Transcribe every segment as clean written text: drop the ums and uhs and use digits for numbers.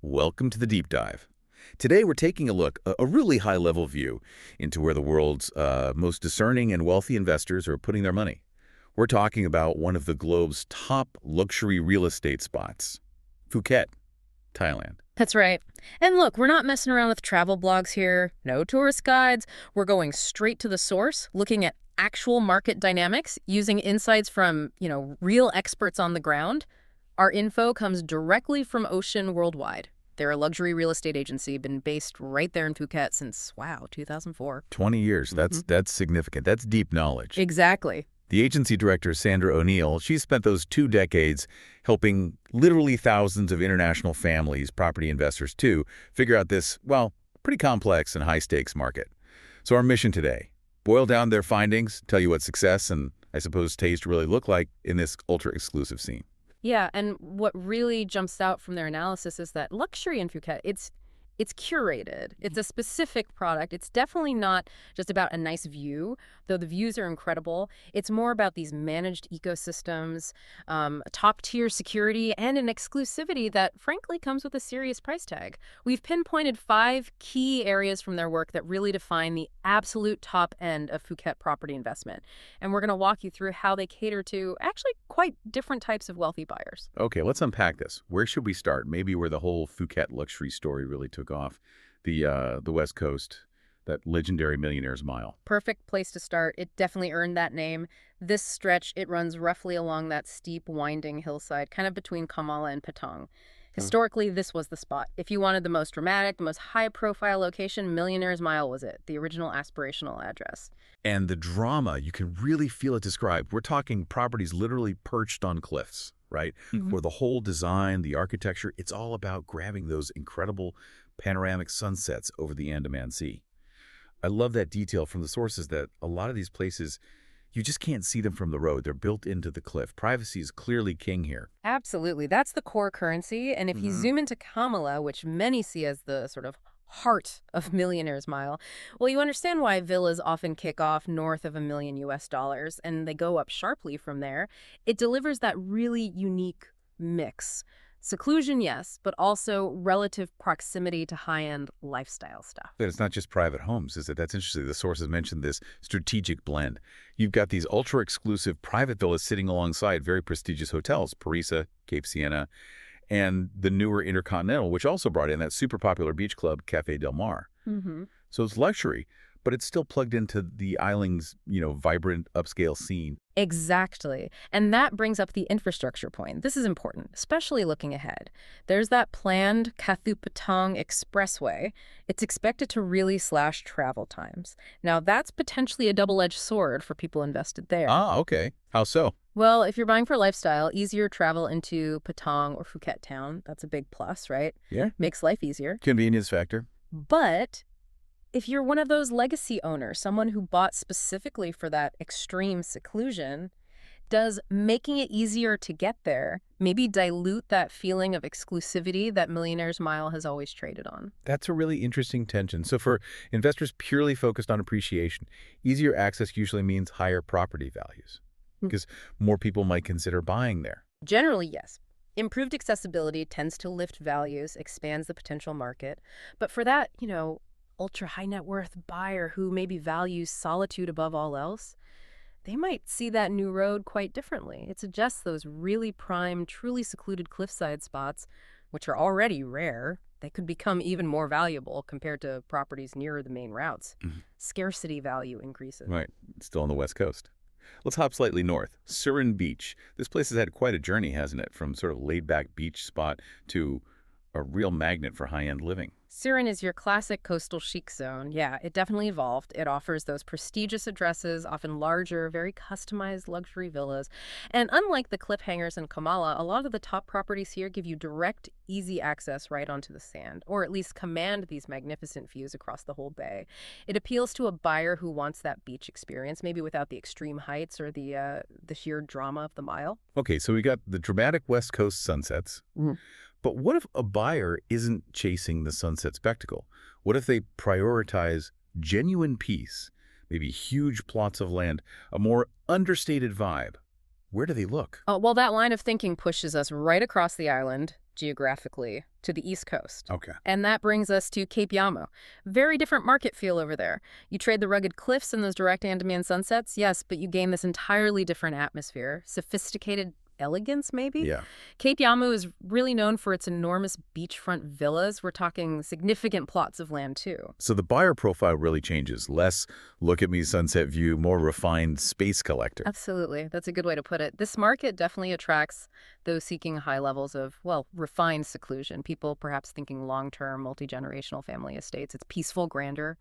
Welcome to the deep dive. Today we're taking a look, a really high-level view into where the world's most discerning and wealthy investors are putting their money. We're talking about one of the globe's top luxury real estate spots, Phuket, Thailand. That's right. And look, we're not messing around with travel blogs here, no tourist guides. We're going straight to the source, looking at actual market dynamics, using insights from, real experts on the ground. Our info comes directly from Ocean Worldwide. They're a luxury real estate agency, been based right there in Phuket since, 2004. 20 years, that's significant. That's deep knowledge. Exactly. The agency director, Sandra O'Neill, she spent those 2 decades helping literally thousands of international families, property investors too, figure out this, pretty complex and high-stakes market. So our mission today, boil down their findings, tell you what success and, I suppose, taste really look like in this ultra-exclusive scene. Yeah, and what really jumps out from their analysis is that luxury in Phuket, it's curated. It's a specific product. It's definitely not just about a nice view, though the views are incredible. It's more about these managed ecosystems, top-tier security, and an exclusivity that, frankly, comes with a serious price tag. We've pinpointed 5 key areas from their work that really define the absolute top end of Phuket property investment. And we're going to walk you through how they cater to actually quite different types of wealthy buyers. Okay, let's unpack this. Where should we start? Maybe where the whole Phuket luxury story really took off, the West Coast, that legendary Millionaires Mile. Perfect place to start. It definitely earned that name. This stretch, it runs roughly along that steep, winding hillside, kind of between Kamala and Patong. Historically, this was the spot. If you wanted the most dramatic, the most high-profile location, Millionaires Mile was it, the original aspirational address. And the drama, you can really feel it described. We're talking properties literally perched on cliffs, right? Where the whole design, the architecture, it's all about grabbing those incredible panoramic sunsets over the Andaman Sea. I love that detail from the sources that a lot of these places, you just can't see them from the road. They're built into the cliff. Privacy is clearly king here. Absolutely. That's the core currency. And if you zoom into Kamala, which many see as the sort of heart of Millionaires Mile, well, you understand why villas often kick off north of $1 million US, and they go up sharply from there. It delivers that really unique mix. Seclusion, yes, but also relative proximity to high-end lifestyle stuff. But it's not just private homes, is it? That's interesting. The sources mentioned this strategic blend. You've got these ultra-exclusive private villas sitting alongside very prestigious hotels, Parisa, Cape Sienna, and the newer Intercontinental, which also brought in that super popular beach club, Café Del Mar. So it's luxury, but it's still plugged into the island's, vibrant upscale scene. Exactly. And that brings up the infrastructure point. This is important, especially looking ahead. There's that planned Kathu Patong Expressway. It's expected to really slash travel times. Now, that's potentially a double-edged sword for people invested there. Ah, okay. How so? Well, if you're buying for lifestyle, easier travel into Patong or Phuket town. That's a big plus, right? Yeah. Makes life easier. Convenience factor. But if you're one of those legacy owners, someone who bought specifically for that extreme seclusion, does making it easier to get there maybe dilute that feeling of exclusivity that Millionaires Mile has always traded on? That's a really interesting tension. So for investors purely focused on appreciation, easier access usually means higher property values because more people might consider buying there. Generally, yes. Improved accessibility tends to lift values, expands the potential market. But for that, ultra high net worth buyer who maybe values solitude above all else, they might see that new road quite differently. It suggests those really prime, truly secluded cliffside spots, which are already rare, they could become even more valuable compared to properties nearer the main routes. Scarcity value increases. Right. It's still on the West Coast. Let's hop slightly north. Surin Beach. This place has had quite a journey, hasn't it? From sort of laid-back beach spot to a real magnet for high-end living. Surin is your classic coastal chic zone. Yeah, it definitely evolved. It offers those prestigious addresses, often larger, very customized luxury villas. And unlike the cliffhangers in Kamala, a lot of the top properties here give you direct, easy access right onto the sand, or at least command these magnificent views across the whole bay. It appeals to a buyer who wants that beach experience, maybe without the extreme heights or the sheer drama of the mile. Okay, so we got the dramatic West Coast sunsets. But what if a buyer isn't chasing the sunset spectacle? What if they prioritize genuine peace, maybe huge plots of land, a more understated vibe? Where do they look? Well, that line of thinking pushes us right across the island geographically to the East Coast. Okay. And that brings us to Cape Yamo. Very different market feel over there. You trade the rugged cliffs and those direct and-demand sunsets, yes, but you gain this entirely different atmosphere. Sophisticated elegance, maybe? Yeah. Cape Yamu is really known for its enormous beachfront villas. We're talking significant plots of land, too. So the buyer profile really changes. Less look at me sunset view, more refined space collector. Absolutely. That's a good way to put it. This market definitely attracts those seeking high levels of, well, refined seclusion. People perhaps thinking long-term, multi-generational family estates. It's peaceful grandeur.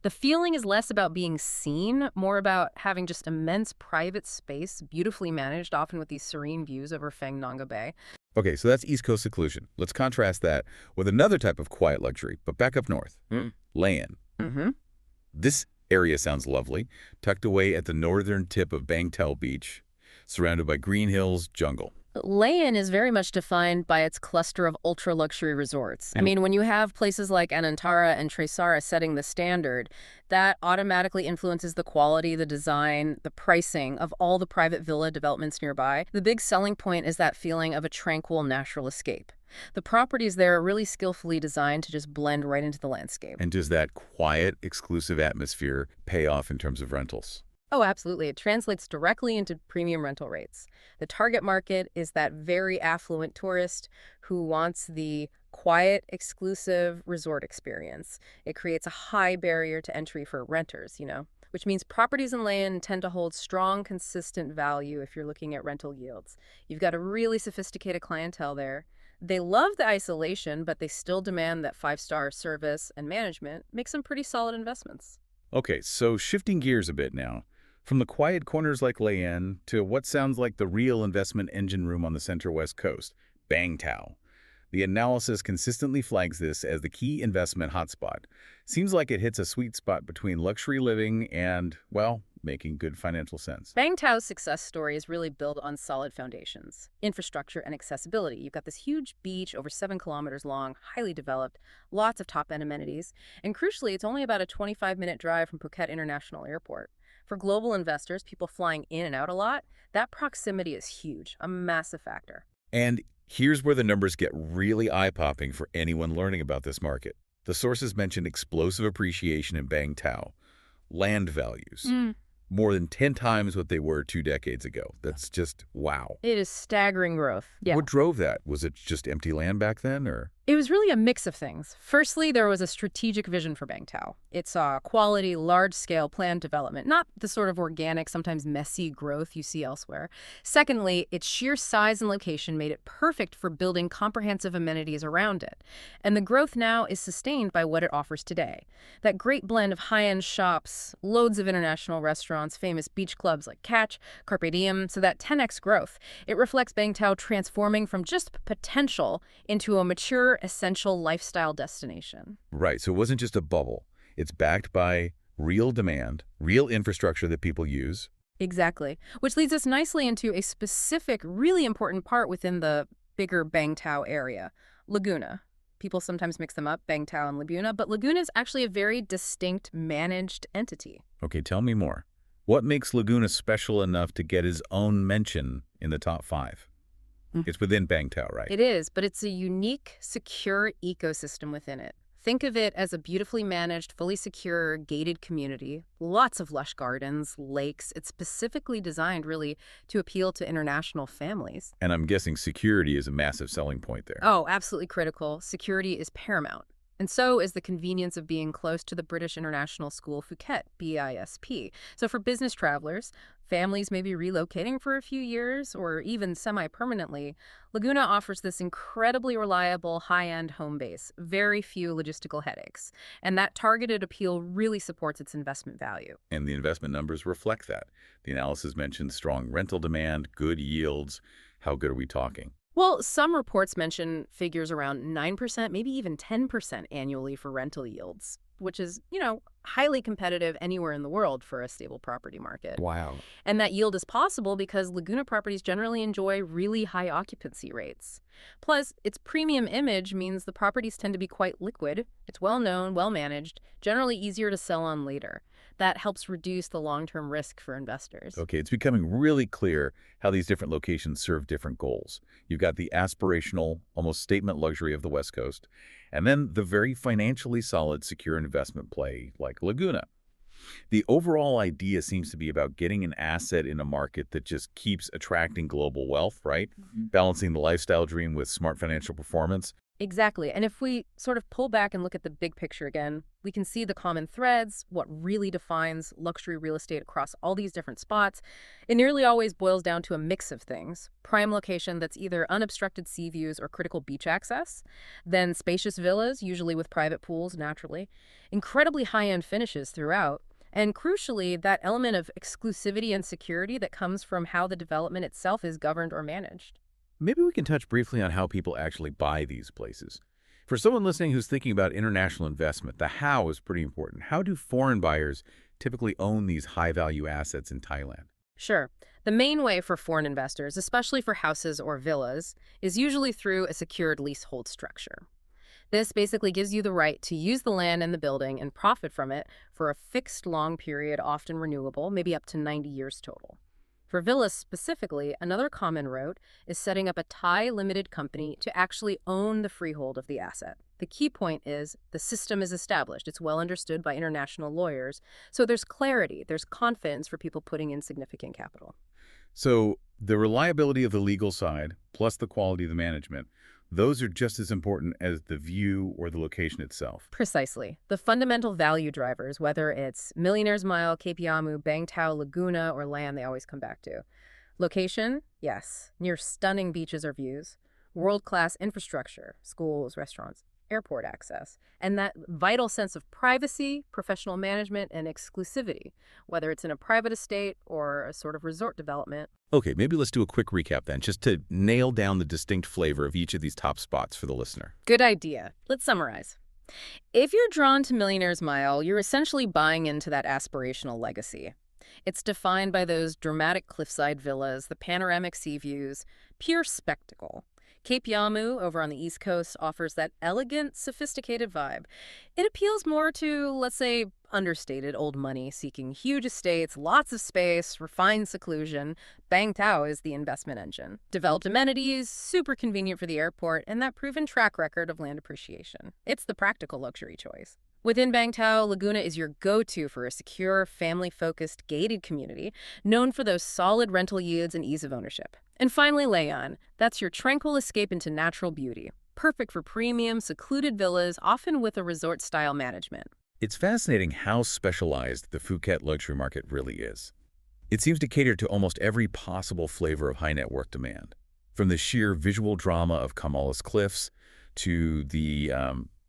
The feeling is less about being seen, more about having just immense private space, beautifully managed, often with these serene views over Phang Nga Bay. Okay, so that's East Coast seclusion. Let's contrast that with another type of quiet luxury, but back up north. Land. Mm-hmm. This area sounds lovely, tucked away at the northern tip of Bang Tao Beach, surrounded by green hills, jungle. Layan is very much defined by its cluster of ultra-luxury resorts. I mean, when you have places like Anantara and Tresara setting the standard, that automatically influences the quality, the design, the pricing of all the private villa developments nearby. The big selling point is that feeling of a tranquil natural escape. The properties there are really skillfully designed to just blend right into the landscape. And does that quiet, exclusive atmosphere pay off in terms of rentals? Oh, absolutely. It translates directly into premium rental rates. The target market is that very affluent tourist who wants the quiet, exclusive resort experience. It creates a high barrier to entry for renters, which means properties in land tend to hold strong, consistent value if you're looking at rental yields. You've got a really sophisticated clientele there. They love the isolation, but they still demand that five-star service and management make some pretty solid investments. Okay, so shifting gears a bit now. From the quiet corners like Layan to what sounds like the real investment engine room on the Central West Coast, Bang Tao. The analysis consistently flags this as the key investment hotspot. Seems like it hits a sweet spot between luxury living and, well, making good financial sense. Bang Tao's success story is really built on solid foundations, infrastructure and accessibility. You've got this huge beach over 7 kilometers long, highly developed, lots of top-end amenities, and crucially, it's only about a 25-minute drive from Phuket International Airport. For global investors, people flying in and out a lot, that proximity is huge, a massive factor. And here's where the numbers get really eye-popping for anyone learning about this market. The sources mentioned explosive appreciation in Bang Tao. Land values. More than 10 times what they were 2 decades ago. That's just wow. It is staggering growth. Yeah. What drove that? Was it just empty land back then, or? It was really a mix of things. Firstly, there was a strategic vision for Bang Tao. It saw quality, large-scale planned development, not the sort of organic, sometimes messy growth you see elsewhere. Secondly, its sheer size and location made it perfect for building comprehensive amenities around it. And the growth now is sustained by what it offers today. That great blend of high-end shops, loads of international restaurants, famous beach clubs like Catch, Carpe Diem, so that 10x growth. It reflects Bang Tao transforming from just potential into a mature, essential lifestyle destination. Right, so it wasn't just a bubble. It's backed by real demand, real infrastructure that people use. Exactly, which leads us nicely into a specific, really important part within the bigger Bang Tao area, Laguna. People sometimes mix them up, Bang Tao and Laguna, but Laguna is actually a very distinct managed entity. Okay, tell me more. What makes Laguna special enough to get his own mention in the top 5? It's within Bang Tao, right? It is, but it's a unique, secure ecosystem within it. Think of it as a beautifully managed, fully secure, gated community. Lots of lush gardens, lakes. It's specifically designed, really, to appeal to international families. And I'm guessing security is a massive selling point there. Oh, absolutely critical. Security is paramount. And so is the convenience of being close to the British International School Phuket, BISP. So for business travelers, families may be relocating for a few years or even semi-permanently, Laguna offers this incredibly reliable high-end home base, very few logistical headaches. And that targeted appeal really supports its investment value. And the investment numbers reflect that. The analysis mentions strong rental demand, good yields. How good are we talking? Well, some reports mention figures around 9%, maybe even 10% annually for rental yields, which is, highly competitive anywhere in the world for a stable property market. Wow. And that yield is possible because Laguna properties generally enjoy really high occupancy rates. Plus, its premium image means the properties tend to be quite liquid. It's well known, well managed, generally easier to sell on later. That helps reduce the long-term risk for investors. Okay, it's becoming really clear how these different locations serve different goals. You've got the aspirational, almost statement luxury of the West Coast, and then the very financially solid, secure investment play like Laguna. The overall idea seems to be about getting an asset in a market that just keeps attracting global wealth, right? Balancing the lifestyle dream with smart financial performance. Exactly. And if we sort of pull back and look at the big picture again, we can see the common threads, what really defines luxury real estate across all these different spots. It nearly always boils down to a mix of things. Prime location that's either unobstructed sea views or critical beach access, then spacious villas, usually with private pools naturally, incredibly high-end finishes throughout, and crucially, that element of exclusivity and security that comes from how the development itself is governed or managed. Maybe we can touch briefly on how people actually buy these places. For someone listening who's thinking about international investment, the how is pretty important. How do foreign buyers typically own these high-value assets in Thailand? Sure. The main way for foreign investors, especially for houses or villas, is usually through a secured leasehold structure. This basically gives you the right to use the land and the building and profit from it for a fixed long period, often renewable, maybe up to 90 years total. For villas specifically, another common route is setting up a Thai limited company to actually own the freehold of the asset. The key point is the system is established. It's well understood by international lawyers. So there's clarity, there's confidence for people putting in significant capital. So the reliability of the legal side, plus the quality of the management, those are just as important as the view or the location itself. Precisely. The fundamental value drivers, whether it's Millionaires Mile, Kepiamu, Bangtao, Laguna, or land, they always come back to. Location? Yes. Near stunning beaches or views. World-class infrastructure, schools, restaurants, airport access, and that vital sense of privacy, professional management, and exclusivity, whether it's in a private estate or a sort of resort development. Okay, maybe let's do a quick recap then, just to nail down the distinct flavor of each of these top spots for the listener. Good idea. Let's summarize. If you're drawn to Millionaires Mile, you're essentially buying into that aspirational legacy. It's defined by those dramatic cliffside villas, the panoramic sea views, pure spectacle. Cape Yamu, over on the East Coast, offers that elegant, sophisticated vibe. It appeals more to, let's say, understated old money, seeking huge estates, lots of space, refined seclusion. Bangtao is the investment engine. Developed amenities, super convenient for the airport, and that proven track record of land appreciation. It's the practical luxury choice. Within Bangtao, Laguna is your go-to for a secure, family-focused, gated community, known for those solid rental yields and ease of ownership. And finally, Layan. That's your tranquil escape into natural beauty. Perfect for premium, secluded villas, often with a resort-style management. It's fascinating how specialized the Phuket luxury market really is. It seems to cater to almost every possible flavor of high-net-worth demand, from the sheer visual drama of Kamala's cliffs to the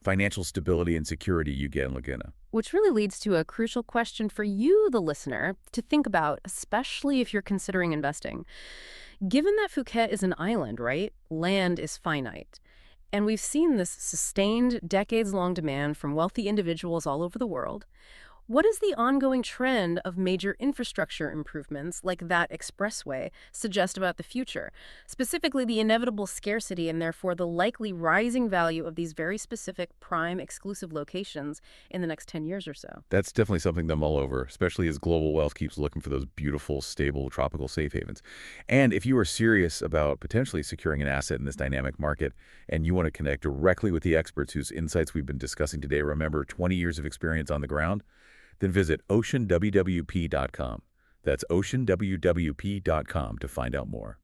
financial stability and security you get in Laguna. Which really leads to a crucial question for you, the listener, to think about, especially if you're considering investing. Given that Phuket is an island, right? Land is finite. And we've seen this sustained, decades-long demand from wealthy individuals all over the world. What does the ongoing trend of major infrastructure improvements, like that expressway, suggest about the future? Specifically, the inevitable scarcity and therefore the likely rising value of these very specific prime exclusive locations in the next 10 years or so. That's definitely something to mull over, especially as global wealth keeps looking for those beautiful, stable, tropical safe havens. And if you are serious about potentially securing an asset in this dynamic market and you want to connect directly with the experts whose insights we've been discussing today, remember 20 years of experience on the ground, then visit oceanwwp.com. That's oceanwwp.com to find out more.